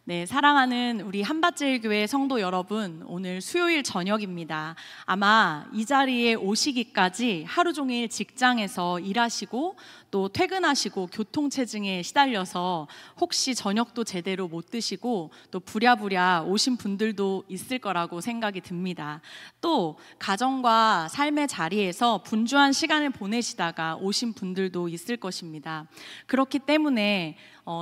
네, 사랑하는 우리 한밭제일교회 성도 여러분, 오늘 수요일 저녁입니다. 아마 이 자리에 오시기까지 하루 종일 직장에서 일하시고 또 퇴근하시고 교통체증에 시달려서 혹시 저녁도 제대로 못 드시고 또 부랴부랴 오신 분들도 있을 거라고 생각이 듭니다. 또 가정과 삶의 자리에서 분주한 시간을 보내시다가 오신 분들도 있을 것입니다. 그렇기 때문에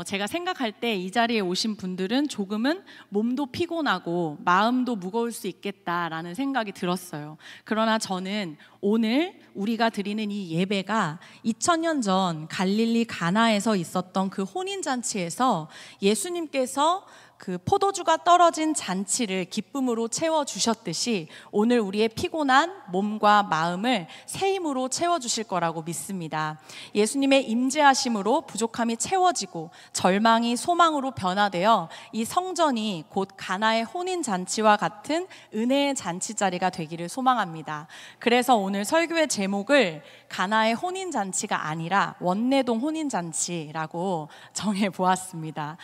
제가 생각할 때 이 자리에 오신 분들은 조금은 몸도 피곤하고 마음도 무거울 수 있겠다라는 생각이 들었어요. 그러나 저는 오늘 우리가 드리는 이 예배가 2000년 전 갈릴리 가나에서 있었던 그 혼인잔치에서 예수님께서 그 포도주가 떨어진 잔치를 기쁨으로 채워주셨듯이 오늘 우리의 피곤한 몸과 마음을 새 힘으로 채워주실 거라고 믿습니다. 예수님의 임재하심으로 부족함이 채워지고 절망이 소망으로 변화되어 이 성전이 곧 가나의 혼인잔치와 같은 은혜의 잔치자리가 되기를 소망합니다. 그래서 오늘 설교의 제목을 가나의 혼인잔치가 아니라 원내동 혼인잔치라고 정해보았습니다.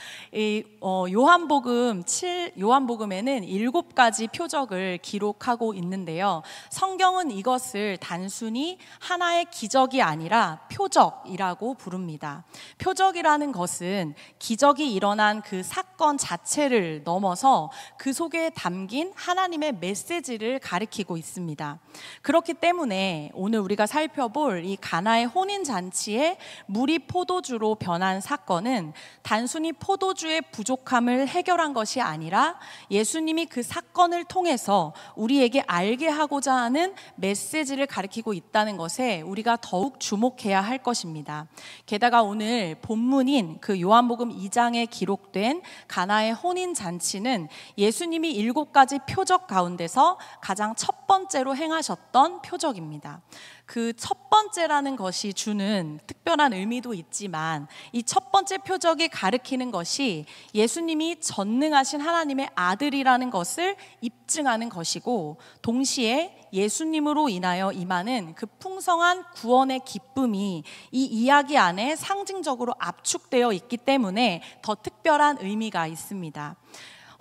요한복음에는 7가지 표적을 기록하고 있는데요. 성경은 이것을 단순히 하나의 기적이 아니라 표적이라고 부릅니다. 표적이라는 것은 기적이 일어난 그 사건 자체를 넘어서 그 속에 담긴 하나님의 메시지를 가리키고 있습니다. 그렇기 때문에 오늘 우리가 살펴볼 이 가나의 혼인잔치에 물이 포도주로 변한 사건은 단순히 포도주의 부족함을 해결한 것이 아니라 예수님이 그 사건을 통해서 우리에게 알게 하고자 하는 메시지를 가리키고 있다는 것에 우리가 더욱 주목해야 할 것입니다. 게다가 오늘 본문인 그 요한복음 2장에 기록된 가나의 혼인잔치는 예수님이 7가지 표적 가운데서 가장 첫 번째로 행하셨던 표적입니다. 그 첫 번째라는 것이 주는 특별한 의미도 있지만 이 첫 번째 표적이 가리키는 것이 예수님이 전능하신 하나님의 아들이라는 것을 입증하는 것이고 동시에 예수님으로 인하여 임하는 그 풍성한 구원의 기쁨이 이 이야기 안에 상징적으로 압축되어 있기 때문에 더 특별한 의미가 있습니다.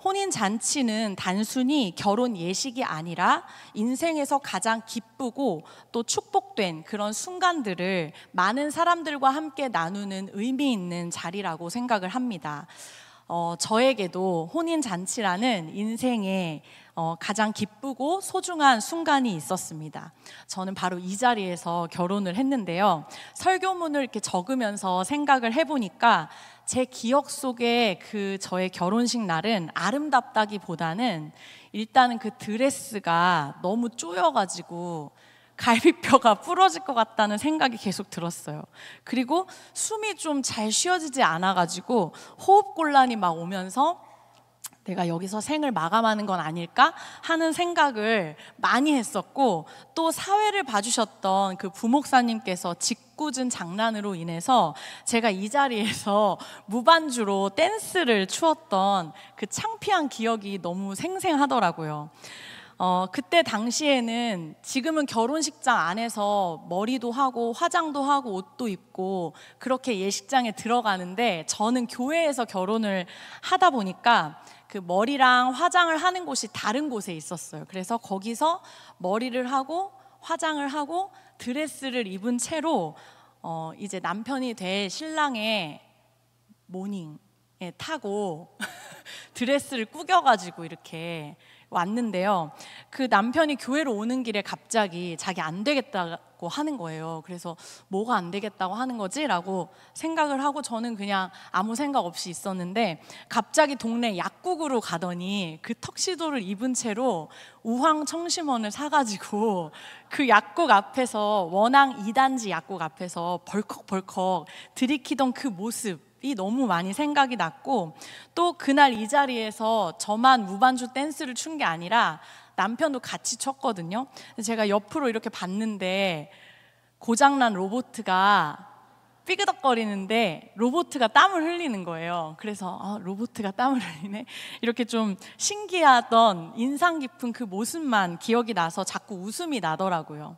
혼인잔치는 단순히 결혼 예식이 아니라 인생에서 가장 기쁘고 또 축복된 그런 순간들을 많은 사람들과 함께 나누는 의미 있는 자리라고 생각을 합니다. 저에게도 혼인잔치라는 인생의 가장 기쁘고 소중한 순간이 있었습니다. 저는 바로 이 자리에서 결혼을 했는데요. 설교문을 이렇게 적으면서 생각을 해보니까 제 기억 속에 그 저의 결혼식 날은 아름답다기보다는 일단은 그 드레스가 너무 쪼여가지고 갈비뼈가 부러질 것 같다는 생각이 계속 들었어요. 그리고 숨이 좀 잘 쉬어지지 않아가지고 호흡곤란이 막 오면서 내가 여기서 생을 마감하는 건 아닐까 하는 생각을 많이 했었고 또 사회를 봐주셨던 그 부목사님께서 짓궂은 장난으로 인해서 제가 이 자리에서 무반주로 댄스를 추었던 그 창피한 기억이 너무 생생하더라고요. 그때 당시에는 지금은 결혼식장 안에서 머리도 하고 화장도 하고 옷도 입고 그렇게 예식장에 들어가는데 저는 교회에서 결혼을 하다 보니까 그 머리랑 화장을 하는 곳이 다른 곳에 있었어요. 그래서 거기서 머리를 하고 화장을 하고 드레스를 입은 채로 이제 남편이 될 신랑의 모닝에 타고 드레스를 꾸겨가지고 이렇게 왔는데요. 그 남편이 교회로 오는 길에 갑자기 자기 안 되겠다고 하는 거예요. 그래서 뭐가 안 되겠다고 하는 거지? 라고 생각을 하고 저는 그냥 아무 생각 없이 있었는데 갑자기 동네 약국으로 가더니 그 턱시도를 입은 채로 우황청심원을 사가지고 그 약국 앞에서 원앙 2단지 약국 앞에서 벌컥벌컥 들이키던 그 모습 이 너무 많이 생각이 났고 또 그날 이 자리에서 저만 무반주 댄스를 춘 게 아니라 남편도 같이 췄거든요. 제가 옆으로 이렇게 봤는데 고장난 로보트가 삐그덕거리는데 로보트가 땀을 흘리는 거예요. 그래서 로보트가 땀을 흘리네 이렇게 좀 신기하던 인상 깊은 그 모습만 기억이 나서 자꾸 웃음이 나더라고요.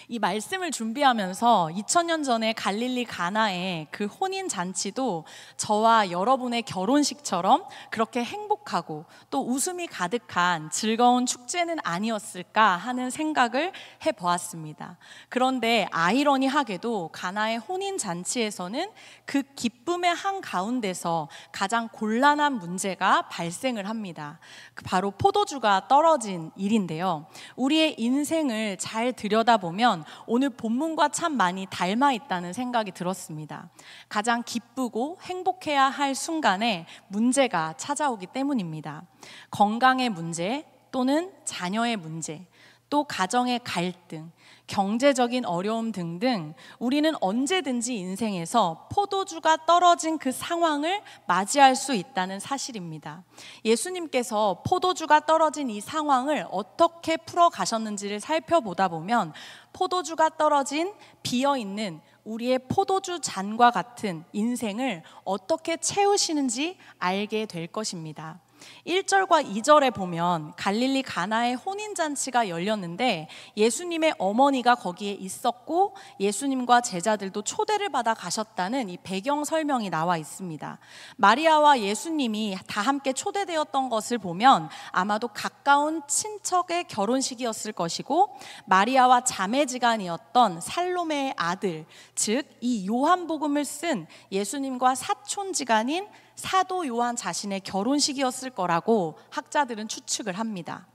이 말씀을 준비하면서 2000년 전에 갈릴리 가나의 그 혼인 잔치도 저와 여러분의 결혼식처럼 그렇게 행복하고 또 웃음이 가득한 즐거운 축제는 아니었을까 하는 생각을 해보았습니다. 그런데 아이러니하게도 가나의 혼인 잔치에서는 그 기쁨의 한가운데서 가장 곤란한 문제가 발생을 합니다. 바로 포도주가 떨어진 일인데요. 우리의 인생을 잘 들여다보면 오늘 본문과 참 많이 닮아 있다는 생각이 들었습니다. 가장 기쁘고 행복해야 할 순간에 문제가 찾아오기 때문입니다. 건강의 문제 또는 자녀의 문제, 또 가정의 갈등, 경제적인 어려움 등등 우리는 언제든지 인생에서 포도주가 떨어진 그 상황을 맞이할 수 있다는 사실입니다. 예수님께서 포도주가 떨어진 이 상황을 어떻게 풀어가셨는지를 살펴보다 보면 포도주가 떨어진 비어있는 우리의 포도주 잔과 같은 인생을 어떻게 채우시는지 알게 될 것입니다. 1절과 2절에 보면 갈릴리 가나의 혼인잔치가 열렸는데 예수님의 어머니가 거기에 있었고 예수님과 제자들도 초대를 받아 가셨다는 이 배경 설명이 나와 있습니다. 마리아와 예수님이 다 함께 초대되었던 것을 보면 아마도 가까운 친척의 결혼식이었을 것이고 마리아와 자매지간이었던 살로메의 아들, 즉 이 요한복음을 쓴 예수님과 사촌지간인 사도 요한 자신의 결혼식이었을 거라고 학자들은 추측을 합니다.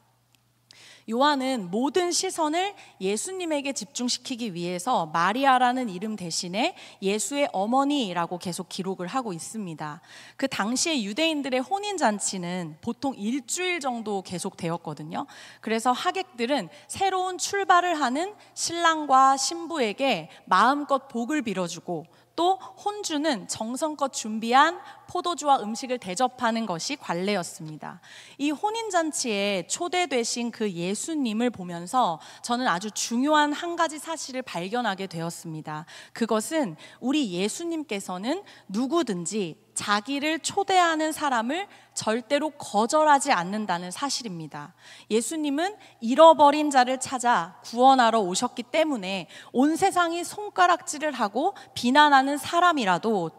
요한은 모든 시선을 예수님에게 집중시키기 위해서 마리아라는 이름 대신에 예수의 어머니라고 계속 기록을 하고 있습니다. 그 당시에 유대인들의 혼인잔치는 보통 일주일 정도 계속되었거든요. 그래서 하객들은 새로운 출발을 하는 신랑과 신부에게 마음껏 복을 빌어주고 또 혼주는 정성껏 준비한 포도주와 음식을 대접하는 것이 관례였습니다. 이 혼인잔치에 초대되신 그 예수님을 보면서 저는 아주 중요한 한 가지 사실을 발견하게 되었습니다. 그것은 우리 예수님께서는 누구든지 자기를 초대하는 사람을 절대로 거절하지 않는다는 사실입니다. 예수님은 잃어버린 자를 찾아 구원하러 오셨기 때문에 온 세상이 손가락질을 하고 비난하는 사람이라도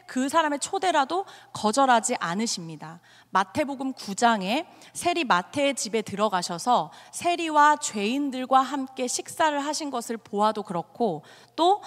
그 사람의 초대라도 거절하지 않으십니다. 마태복음 9장에 세리 마태의 집에 들어가셔서 세리와 죄인들과 함께 식사를 하신 것을 보아도 그렇고 또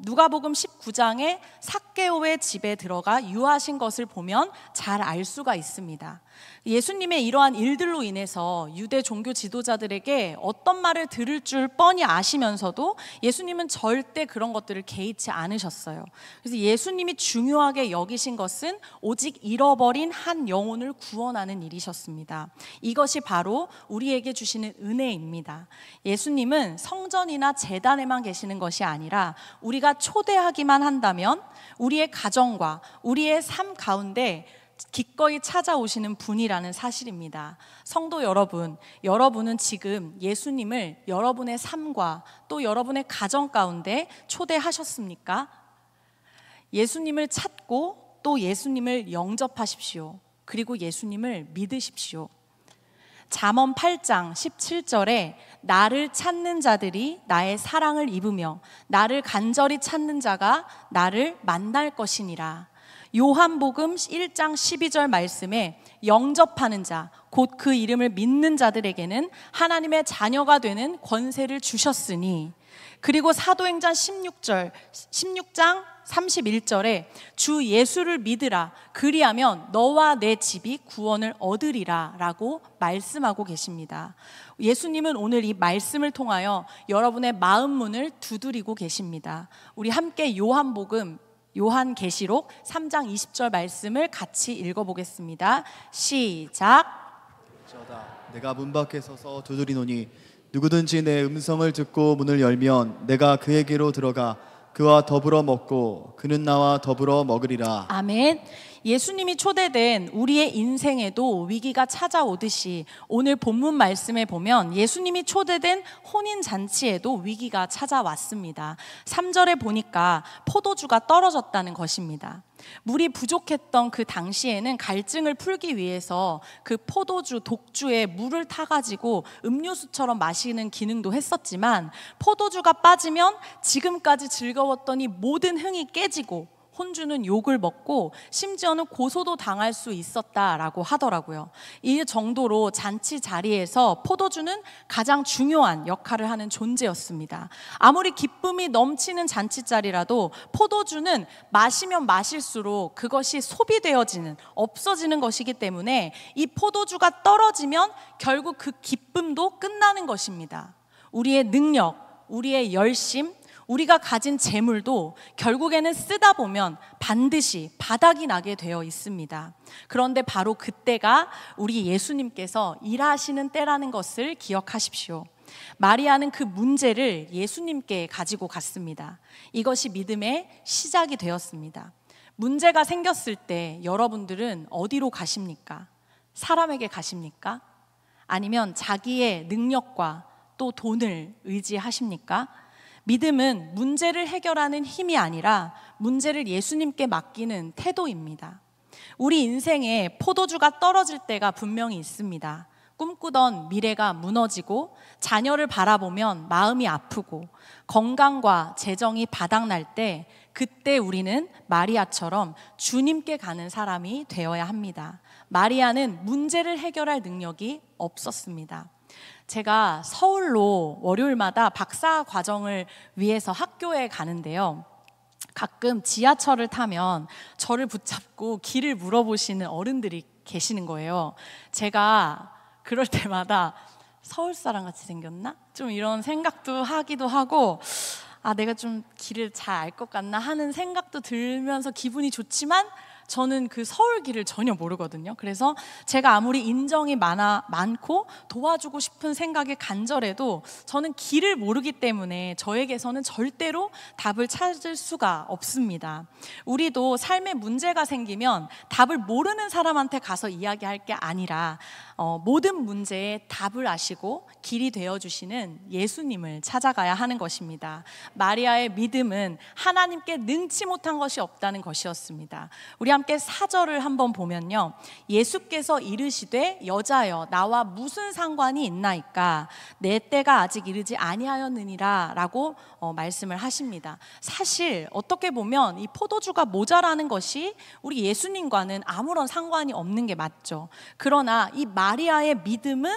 누가복음 19장에 삭개오의 집에 들어가 유하신 것을 보면 잘 알 수가 있습니다. 예수님의 이러한 일들로 인해서 유대 종교 지도자들에게 어떤 말을 들을 줄 뻔히 아시면서도 예수님은 절대 그런 것들을 개의치 않으셨어요. 그래서 예수님이 중요하게 여기신 것은 오직 잃어버린 한 영혼을 구원하는 일이셨습니다. 이것이 바로 우리에게 주시는 은혜입니다. 예수님은 성전이나 제단에만 계시는 것이 아니라 우리가 초대하기만 한다면 우리의 가정과 우리의 삶 가운데 기꺼이 찾아오시는 분이라는 사실입니다. 성도 여러분, 여러분은 지금 예수님을 여러분의 삶과 또 여러분의 가정 가운데 초대하셨습니까? 예수님을 찾고 또 예수님을 영접하십시오. 그리고 예수님을 믿으십시오. 잠언 8장 17절에 나를 찾는 자들이 나의 사랑을 입으며 나를 간절히 찾는 자가 나를 만날 것이니라. 요한복음 1장 12절 말씀에 영접하는 자, 곧 그 이름을 믿는 자들에게는 하나님의 자녀가 되는 권세를 주셨으니, 그리고 사도행전 16장 31절에 주 예수를 믿으라 그리하면 너와 내 집이 구원을 얻으리라 라고 말씀하고 계십니다. 예수님은 오늘 이 말씀을 통하여 여러분의 마음 문을 두드리고 계십니다. 우리 함께 요한계시록 3장 20절 말씀을 같이 읽어보겠습니다. 시작. 내가 문 밖에 서서 두드리노니 누구든지 내 음성을 듣고 문을 열면 내가 그에게로 들어가 그와 더불어 먹고 그는 나와 더불어 먹으리라. 아멘. 예수님이 초대된 우리의 인생에도 위기가 찾아오듯이 오늘 본문 말씀에 보면 예수님이 초대된 혼인잔치에도 위기가 찾아왔습니다. 3절에 보니까 포도주가 떨어졌다는 것입니다. 물이 부족했던 그 당시에는 갈증을 풀기 위해서 그 포도주, 독주에 물을 타가지고 음료수처럼 마시는 기능도 했었지만 포도주가 빠지면 지금까지 즐거웠던 이 모든 흥이 깨지고 혼주는 욕을 먹고 심지어는 고소도 당할 수 있었다라고 하더라고요. 이 정도로 잔치 자리에서 포도주는 가장 중요한 역할을 하는 존재였습니다. 아무리 기쁨이 넘치는 잔치 자리라도 포도주는 마시면 마실수록 그것이 소비되어지는, 없어지는 것이기 때문에 이 포도주가 떨어지면 결국 그 기쁨도 끝나는 것입니다. 우리의 능력, 우리의 열심, 우리가 가진 재물도 결국에는 쓰다 보면 반드시 바닥이 나게 되어 있습니다. 그런데 바로 그때가 우리 예수님께서 일하시는 때라는 것을 기억하십시오. 마리아는 그 문제를 예수님께 가지고 갔습니다. 이것이 믿음의 시작이 되었습니다. 문제가 생겼을 때 여러분들은 어디로 가십니까? 사람에게 가십니까? 아니면 자기의 능력과 또 돈을 의지하십니까? 믿음은 문제를 해결하는 힘이 아니라 문제를 예수님께 맡기는 태도입니다. 우리 인생에 포도주가 떨어질 때가 분명히 있습니다. 꿈꾸던 미래가 무너지고 자녀를 바라보면 마음이 아프고 건강과 재정이 바닥날 때 그때 우리는 마리아처럼 주님께 가는 사람이 되어야 합니다. 마리아는 문제를 해결할 능력이 없었습니다. 제가 서울로 월요일마다 박사 과정을 위해서 학교에 가는데요. 가끔 지하철을 타면 저를 붙잡고 길을 물어보시는 어른들이 계시는 거예요. 제가 그럴 때마다 서울 사람 같이 생겼나? 좀 이런 생각도 하기도 하고 내가 좀 길을 잘 알 것 같나 하는 생각도 들면서 기분이 좋지만 저는 그 서울 길을 전혀 모르거든요. 그래서 제가 아무리 인정이 많고 도와주고 싶은 생각이 간절해도 저는 길을 모르기 때문에 저에게서는 절대로 답을 찾을 수가 없습니다. 우리도 삶에 문제가 생기면 답을 모르는 사람한테 가서 이야기할 게 아니라 모든 문제에 답을 아시고 길이 되어주시는 예수님을 찾아가야 하는 것입니다. 마리아의 믿음은 하나님께 능치 못한 것이 없다는 것이었습니다. 우리 함께 4절을 한번 보면요, 예수께서 이르시되 여자여 나와 무슨 상관이 있나이까 내 때가 아직 이르지 아니하였느니라 라고 말씀을 하십니다. 사실 어떻게 보면 이 포도주가 모자라는 것이 우리 예수님과는 아무런 상관이 없는 게 맞죠. 그러나 이 마리아의 믿음은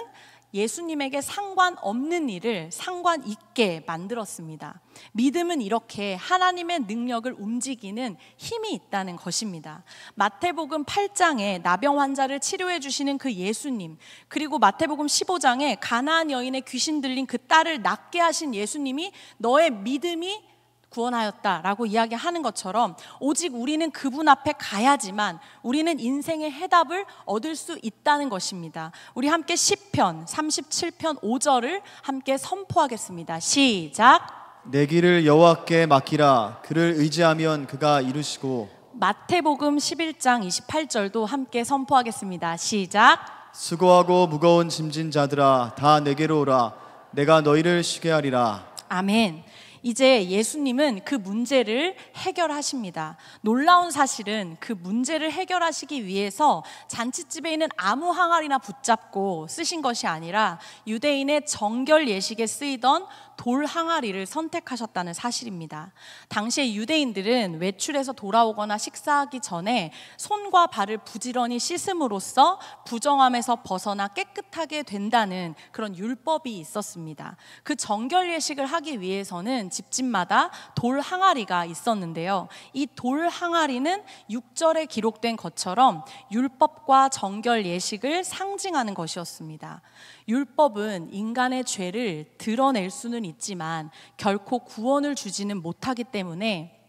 예수님에게 상관없는 일을 상관 있게 만들었습니다. 믿음은 이렇게 하나님의 능력을 움직이는 힘이 있다는 것입니다. 마태복음 8장에 나병 환자를 치료해 주시는 그 예수님, 그리고 마태복음 15장에 가나안 여인의 귀신 들린 그 딸을 낫게 하신 예수님이 너의 믿음이 구원하였다라고 이야기하는 것처럼 오직 우리는 그분 앞에 가야지만 우리는 인생의 해답을 얻을 수 있다는 것입니다. 우리 함께 시편 37편 5절을 함께 선포하겠습니다. 시작. 내 길을 여호와께 맡기라. 그를 의지하면 그가 이루시고. 마태복음 11장 28절도 함께 선포하겠습니다. 시작. 수고하고 무거운 짐진 자들아 다 내게로 오라. 내가 너희를 쉬게 하리라. 아멘. 이제 예수님은 그 문제를 해결하십니다. 놀라운 사실은 그 문제를 해결하시기 위해서 잔치집에 있는 아무 항아리나 붙잡고 쓰신 것이 아니라 유대인의 정결 예식에 쓰이던 돌 항아리를 선택하셨다는 사실입니다. 당시에 유대인들은 외출해서 돌아오거나 식사하기 전에 손과 발을 부지런히 씻음으로써 부정함에서 벗어나 깨끗하게 된다는 그런 율법이 있었습니다. 그 정결 예식을 하기 위해서는 집집마다 돌 항아리가 있었는데요. 이 돌 항아리는 6절에 기록된 것처럼 율법과 정결 예식을 상징하는 것이었습니다. 율법은 인간의 죄를 드러낼 수는 있지만 결코 구원을 주지는 못하기 때문에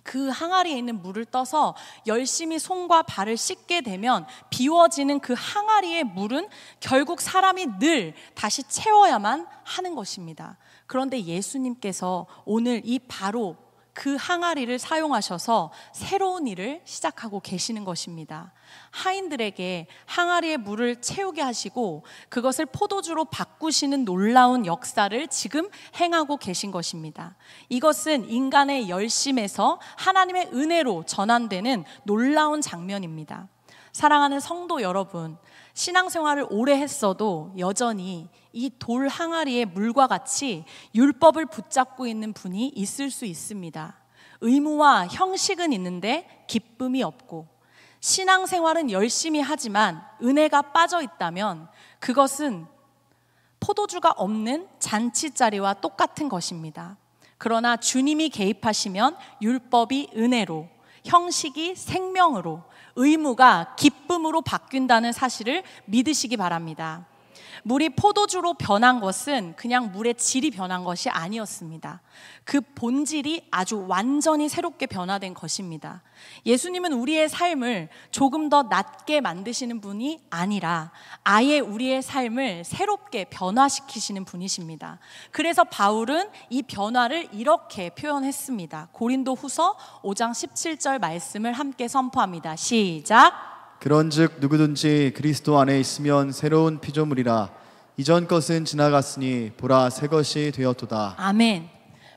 그 항아리에 있는 물을 떠서 열심히 손과 발을 씻게 되면 비워지는 그 항아리의 물은 결국 사람이 늘 다시 채워야만 하는 것입니다. 그런데 예수님께서 오늘 이 바로 그 항아리를 사용하셔서 새로운 일을 시작하고 계시는 것입니다. 하인들에게 항아리에 물을 채우게 하시고 그것을 포도주로 바꾸시는 놀라운 역사를 지금 행하고 계신 것입니다. 이것은 인간의 열심에서 하나님의 은혜로 전환되는 놀라운 장면입니다. 사랑하는 성도 여러분, 신앙생활을 오래 했어도 여전히 이 돌 항아리의 물과 같이 율법을 붙잡고 있는 분이 있을 수 있습니다. 의무와 형식은 있는데 기쁨이 없고, 신앙생활은 열심히 하지만 은혜가 빠져 있다면 그것은 포도주가 없는 잔치자리와 똑같은 것입니다. 그러나 주님이 개입하시면 율법이 은혜로, 형식이 생명으로, 의무가 기쁨으로 바뀐다는 사실을 믿으시기 바랍니다. 물이 포도주로 변한 것은 그냥 물의 질이 변한 것이 아니었습니다. 그 본질이 아주 완전히 새롭게 변화된 것입니다. 예수님은 우리의 삶을 조금 더 낫게 만드시는 분이 아니라 아예 우리의 삶을 새롭게 변화시키시는 분이십니다. 그래서 바울은 이 변화를 이렇게 표현했습니다. 고린도후서 5장 17절 말씀을 함께 선포합니다. 시작. 그런즉 누구든지 그리스도 안에 있으면 새로운 피조물이라 이전 것은 지나갔으니 보라 새 것이 되었도다. 아멘.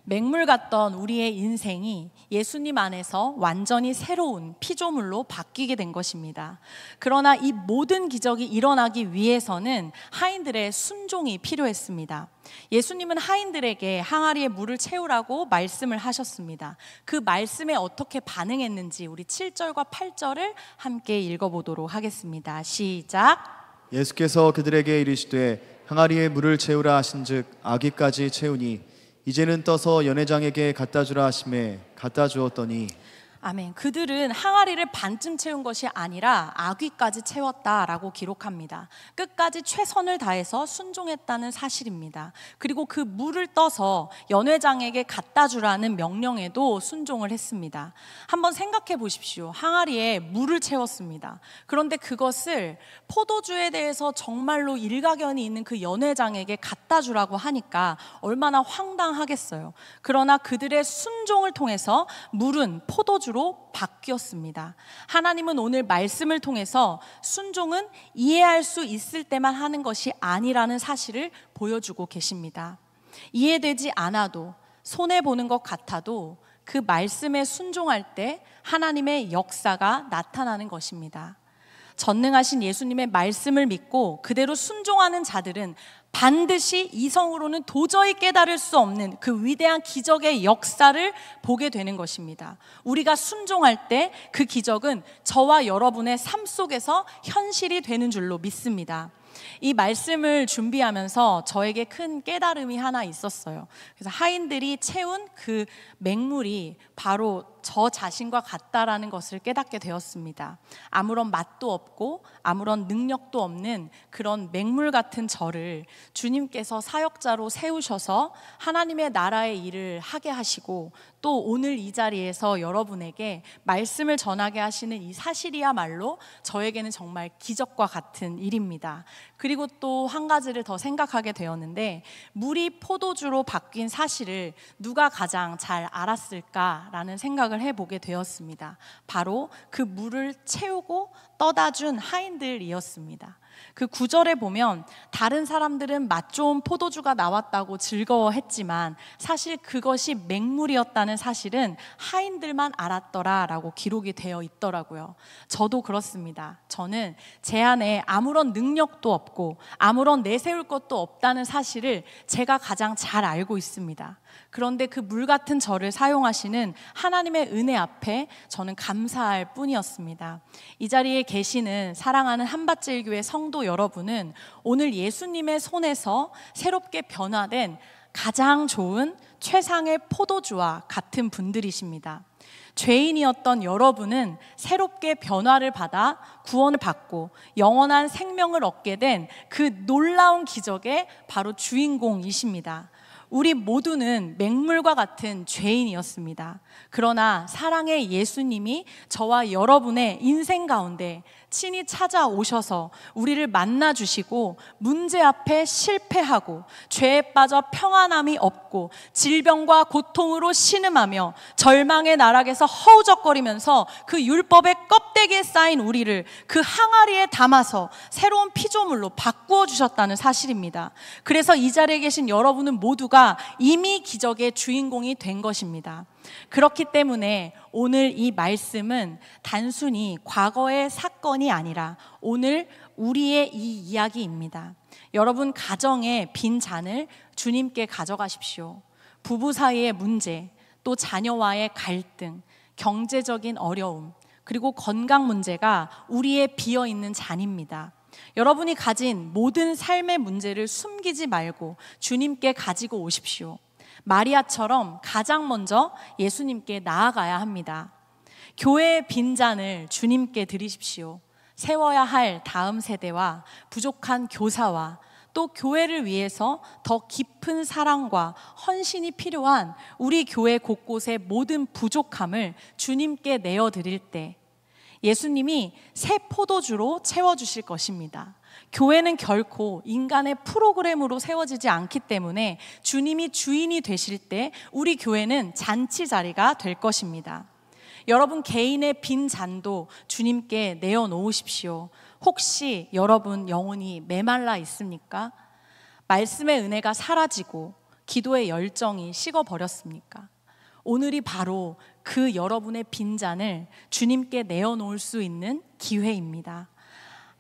맹물 같던 우리의 인생이 예수님 안에서 완전히 새로운 피조물로 바뀌게 된 것입니다. 그러나 이 모든 기적이 일어나기 위해서는 하인들의 순종이 필요했습니다. 예수님은 하인들에게 항아리에 물을 채우라고 말씀을 하셨습니다. 그 말씀에 어떻게 반응했는지 우리 7절과 8절을 함께 읽어보도록 하겠습니다. 시작. 예수께서 그들에게 이르시되 항아리에 물을 채우라 하신즉 아기까지 채우니 이제는 떠서 연회장에게 갖다 주라 하심에 갖다 주었더니. 아멘. 그들은 항아리를 반쯤 채운 것이 아니라 아귀까지 채웠다라고 기록합니다. 끝까지 최선을 다해서 순종했다는 사실입니다. 그리고 그 물을 떠서 연회장에게 갖다 주라는 명령에도 순종을 했습니다. 한번 생각해 보십시오. 항아리에 물을 채웠습니다. 그런데 그것을 포도주에 대해서 정말로 일가견이 있는 그 연회장에게 갖다 주라고 하니까 얼마나 황당하겠어요. 그러나 그들의 순종을 통해서 물은 포도주로 바뀌었습니다. 하나님은 오늘 말씀을 통해서 순종은 이해할 수 있을 때만 하는 것이 아니라는 사실을 보여주고 계십니다. 이해되지 않아도, 손해보는 것 같아도 그 말씀에 순종할 때 하나님의 역사가 나타나는 것입니다. 전능하신 예수님의 말씀을 믿고 그대로 순종하는 자들은 반드시 이성으로는 도저히 깨달을 수 없는 그 위대한 기적의 역사를 보게 되는 것입니다. 우리가 순종할 때 그 기적은 저와 여러분의 삶 속에서 현실이 되는 줄로 믿습니다. 이 말씀을 준비하면서 저에게 큰 깨달음이 하나 있었어요. 그래서 하인들이 채운 그 맹물이 바로 저 자신과 같다라는 것을 깨닫게 되었습니다. 아무런 맛도 없고 아무런 능력도 없는 그런 맹물 같은 저를 주님께서 사역자로 세우셔서 하나님의 나라의 일을 하게 하시고 또 오늘 이 자리에서 여러분에게 말씀을 전하게 하시는 이 사실이야말로 저에게는 정말 기적과 같은 일입니다. 그리고 또 한 가지를 더 생각하게 되었는데, 물이 포도주로 바뀐 사실을 누가 가장 잘 알았을까라는 생각을 해보게 되었습니다. 바로 그 물을 채우고 떠다 준 하인들이었습니다. 그 9절에 보면 다른 사람들은 맛 좋은 포도주가 나왔다고 즐거워했지만 사실 그것이 맹물이었다는 사실은 하인들만 알았더라라고 기록이 되어 있더라고요. 저도 그렇습니다. 저는 제 안에 아무런 능력도 없고 아무런 내세울 것도 없다는 사실을 제가 가장 잘 알고 있습니다. 그런데 그 물 같은 저를 사용하시는 하나님의 은혜 앞에 저는 감사할 뿐이었습니다. 이 자리에 계시는 사랑하는 한밭제일교회 성도 여러분은 오늘 예수님의 손에서 새롭게 변화된 가장 좋은 최상의 포도주와 같은 분들이십니다. 죄인이었던 여러분은 새롭게 변화를 받아 구원을 받고 영원한 생명을 얻게 된 그 놀라운 기적의 바로 주인공이십니다. 우리 모두는 맹물과 같은 죄인이었습니다. 그러나 사랑의 예수님이 저와 여러분의 인생 가운데 친히 찾아오셔서 우리를 만나주시고 문제 앞에 실패하고 죄에 빠져 평안함이 없고 질병과 고통으로 신음하며 절망의 나락에서 허우적거리면서 그 율법의 껍데기에 쌓인 우리를 그 항아리에 담아서 새로운 피조물로 바꾸어 주셨다는 사실입니다. 그래서 이 자리에 계신 여러분은 모두가 이미 기적의 주인공이 된 것입니다. 그렇기 때문에 오늘 이 말씀은 단순히 과거의 사건이 아니라 오늘 우리의 이 이야기입니다. 여러분 가정의 빈 잔을 주님께 가져가십시오. 부부 사이의 문제, 또 자녀와의 갈등, 경제적인 어려움, 그리고 건강 문제가 우리의 비어있는 잔입니다. 여러분이 가진 모든 삶의 문제를 숨기지 말고 주님께 가지고 오십시오. 마리아처럼 가장 먼저 예수님께 나아가야 합니다. 교회의 빈잔을 주님께 드리십시오. 세워야 할 다음 세대와 부족한 교사와 또 교회를 위해서 더 깊은 사랑과 헌신이 필요한 우리 교회 곳곳의 모든 부족함을 주님께 내어드릴 때 예수님이 새 포도주로 채워주실 것입니다. 교회는 결코 인간의 프로그램으로 세워지지 않기 때문에 주님이 주인이 되실 때 우리 교회는 잔치 자리가 될 것입니다. 여러분 개인의 빈 잔도 주님께 내어놓으십시오. 혹시 여러분 영혼이 메말라 있습니까? 말씀의 은혜가 사라지고 기도의 열정이 식어버렸습니까? 오늘이 바로 그 여러분의 빈잔을 주님께 내어놓을 수 있는 기회입니다.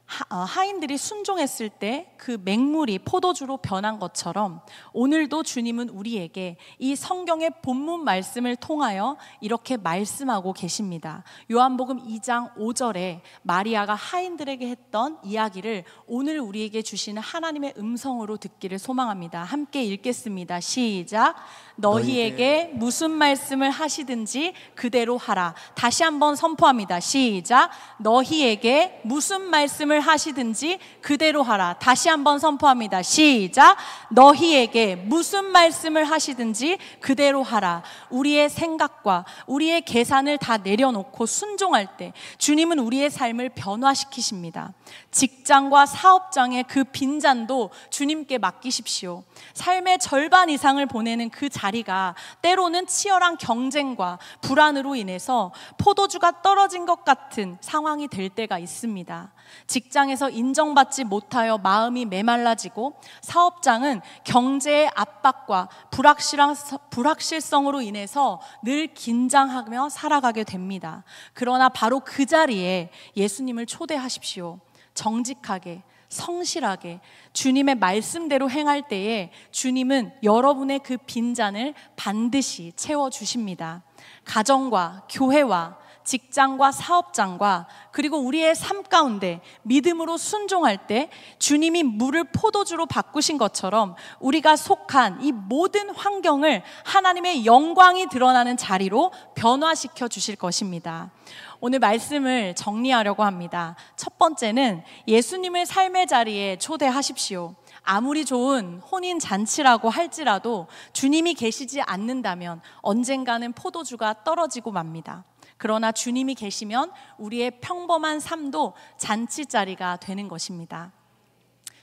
하인들이 순종했을 때 그 맹물이 포도주로 변한 것처럼 오늘도 주님은 우리에게 이 성경의 본문 말씀을 통하여 이렇게 말씀하고 계십니다. 요한복음 2장 5절에 마리아가 하인들에게 했던 이야기를 오늘 우리에게 주시는 하나님의 음성으로 듣기를 소망합니다. 함께 읽겠습니다. 시작. 너희에게 무슨 말씀을 하시든지 그대로 하라. 다시 한번 선포합니다. 시작. 너희에게 무슨 말씀을 하시든지 그대로 하라. 다시 한번 선포합니다. 시작. 너희에게 무슨 말씀을 하시든지 그대로 하라. 우리의 생각과 우리의 계산을 다 내려놓고 순종할 때 주님은 우리의 삶을 변화시키십니다. 직장과 사업장의 그 빈잔도 주님께 맡기십시오. 삶의 절반 이상을 보내는 그 자리가 때로는 치열한 경쟁과 불안으로 인해서 포도주가 떨어진 것 같은 상황이 될 때가 있습니다. 직장에서 인정받지 못하여 마음이 메말라지고 사업장은 경제의 압박과 불확실성으로 인해서 늘 긴장하며 살아가게 됩니다. 그러나 바로 그 자리에 예수님을 초대하십시오. 정직하게 성실하게 주님의 말씀대로 행할 때에 주님은 여러분의 그 빈잔을 반드시 채워주십니다. 가정과 교회와 직장과 사업장과 그리고 우리의 삶 가운데 믿음으로 순종할 때 주님이 물을 포도주로 바꾸신 것처럼 우리가 속한 이 모든 환경을 하나님의 영광이 드러나는 자리로 변화시켜 주실 것입니다. 오늘 말씀을 정리하려고 합니다. 첫 번째는 예수님을 삶의 자리에 초대하십시오. 아무리 좋은 혼인 잔치라고 할지라도 주님이 계시지 않는다면 언젠가는 포도주가 떨어지고 맙니다. 그러나 주님이 계시면 우리의 평범한 삶도 잔치자리가 되는 것입니다.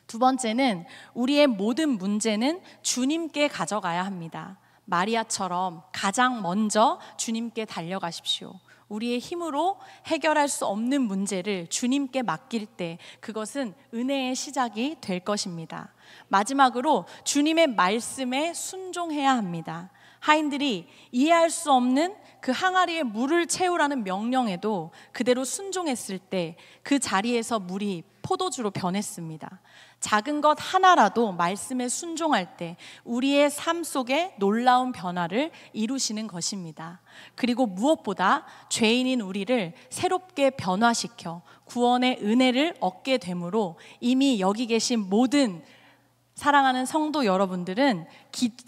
두 번째는 우리의 모든 문제는 주님께 가져가야 합니다. 마리아처럼 가장 먼저 주님께 달려가십시오. 우리의 힘으로 해결할 수 없는 문제를 주님께 맡길 때 그것은 은혜의 시작이 될 것입니다. 마지막으로 주님의 말씀에 순종해야 합니다. 하인들이 이해할 수 없는 그 항아리에 물을 채우라는 명령에도 그대로 순종했을 때 그 자리에서 물이 포도주로 변했습니다. 작은 것 하나라도 말씀에 순종할 때 우리의 삶 속에 놀라운 변화를 이루시는 것입니다. 그리고 무엇보다 죄인인 우리를 새롭게 변화시켜 구원의 은혜를 얻게 되므로 이미 여기 계신 모든 사랑하는 성도 여러분들은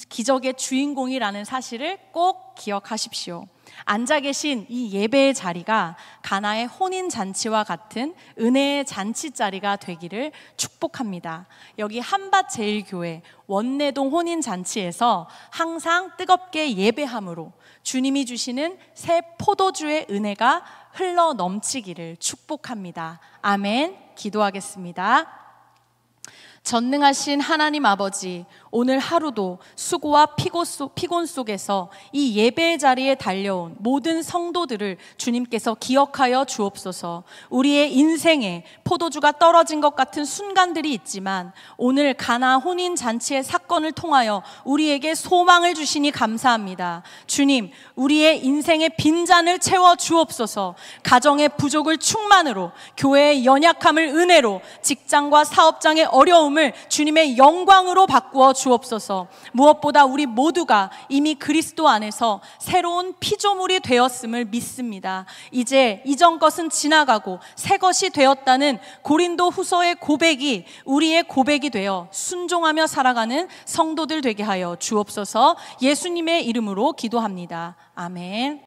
기적의 주인공이라는 사실을 꼭 기억하십시오. 앉아 계신 이 예배의 자리가 가나의 혼인 잔치와 같은 은혜의 잔치 자리가 되기를 축복합니다. 여기 한밭제일교회 원내동 혼인 잔치에서 항상 뜨겁게 예배함으로 주님이 주시는 새 포도주의 은혜가 흘러 넘치기를 축복합니다. 아멘. 기도하겠습니다. 전능하신 하나님 아버지, 오늘 하루도 수고와 피곤 속에서 이 예배의 자리에 달려온 모든 성도들을 주님께서 기억하여 주옵소서. 우리의 인생에 포도주가 떨어진 것 같은 순간들이 있지만 오늘 가나 혼인잔치의 사건을 통하여 우리에게 소망을 주시니 감사합니다. 주님, 우리의 인생의 빈잔을 채워 주옵소서. 가정의 부족을 충만으로, 교회의 연약함을 은혜로, 직장과 사업장의 어려움을 주님의 영광으로 바꾸어 주옵소서. 무엇보다 우리 모두가 이미 그리스도 안에서 새로운 피조물이 되었음을 믿습니다. 이제 이전 것은 지나가고 새 것이 되었다는 고린도 후서의 고백이 우리의 고백이 되어 순종하며 살아가는 성도들 되게 하여 주옵소서. 예수님의 이름으로 기도합니다. 아멘.